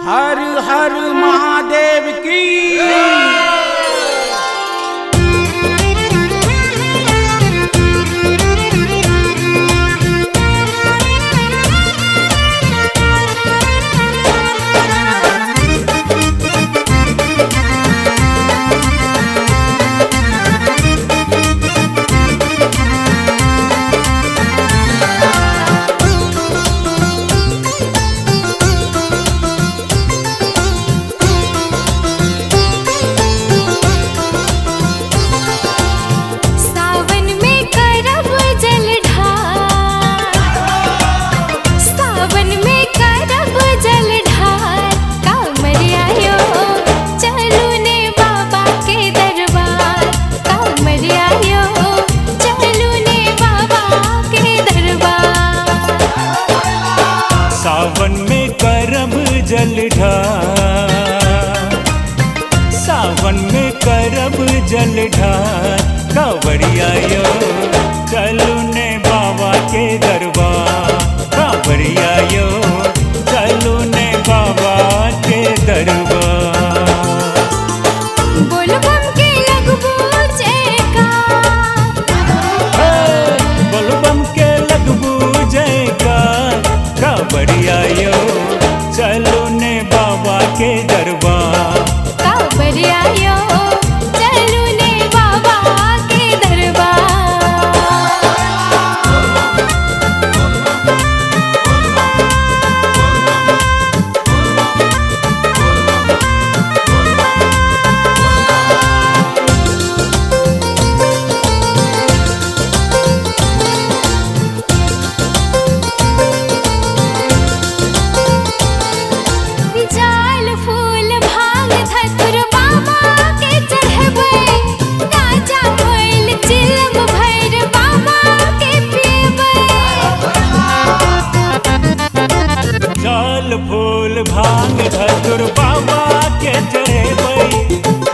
हर हर महादेव की। सावन में करब जल ढार, सावन में करब जल ढार, कांवरिया यो चलू ने बाबा के दरबार, कांवरिया यो चलू ने बाबा के दरबार। बोल बम के लगबू जयकार, बोल बम के लगबू जयकार, कांवरिया यो चलो ने बाबा के दरबार, कांवरिया यो चलू ने बाबा के दरबार। जाल फूल भांग धतुर बाबा के चढ़बै, गाजा मोइल चिलम भैर बाबा के पीबै। जाल फूल भांग धतुर बाबा के चढ़ेबै,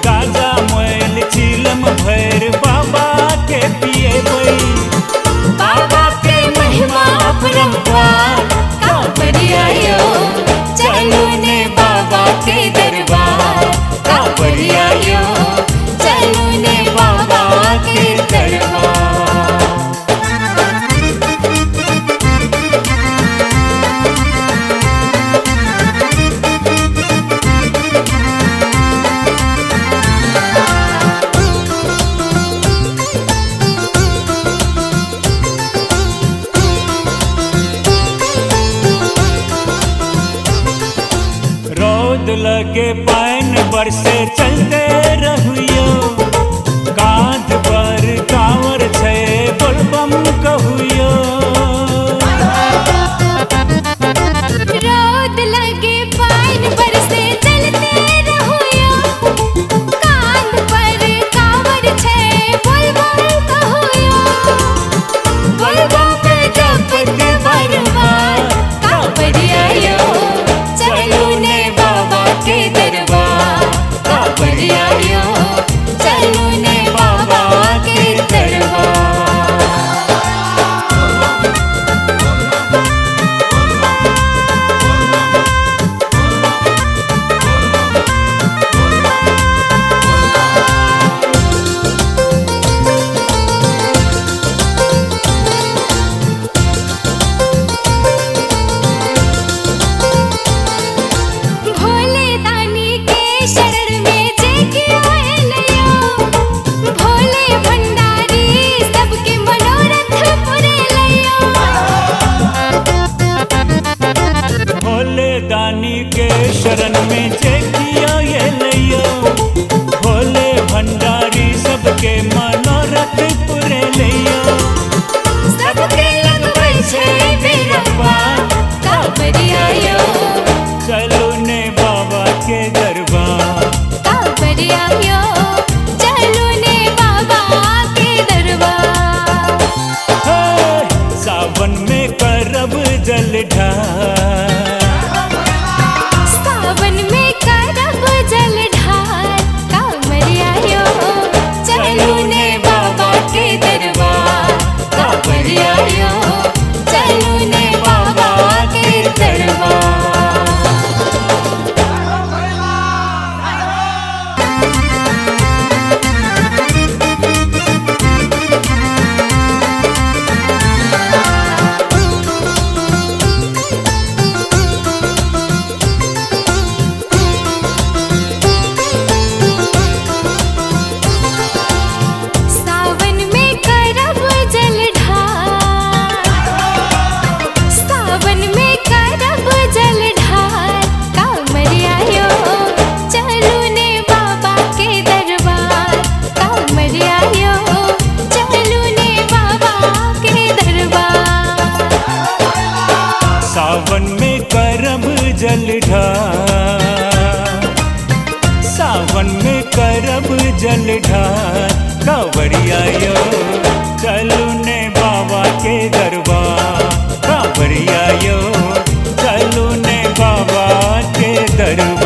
गाजा मैल चिलम भैर बाबा के पिएबै। बाबा के महिमा अपरंपार, कांवरिया यो चलू ने बाबा के दरबार, कांवरिया यो चलू ने बाबा के दरबार। रौद लगे पाइन बरसे चलते रहियो, कांध पर कांवर छे बोलबम कहुयो। रोद लगे पाइन बरसे चलते रहुयो, कांध पर कांवर छे बोलबम कहुयो। बोलबम जपत बरबार, कांवरिया यो चलू ने बाबा के दरबार, कांवरिया यो चलू ने बाबा के दरबार। भोले दानी के शरण में जेके आएलयो, भोले भंडारी सबके मनोरथ पुरेलयो। भोले दानी के शरण में जेकियो ये लइयो, भोले भंडारी सबके मनोरथ पुरे लइयो। सबके लगबै छै बेरा पार, कांवरिया यो चलो ने बाबा के दरबार, कांवरिया यो चलू ने बाबा के दरबार। सावन में करब जल ढार, सावन में करब जल ढार, सावन में करब जल ढार। कांवरिया यो चलू ने बाबा के दरबार, कांवरिया यो चलू ने बाबा के दरबार।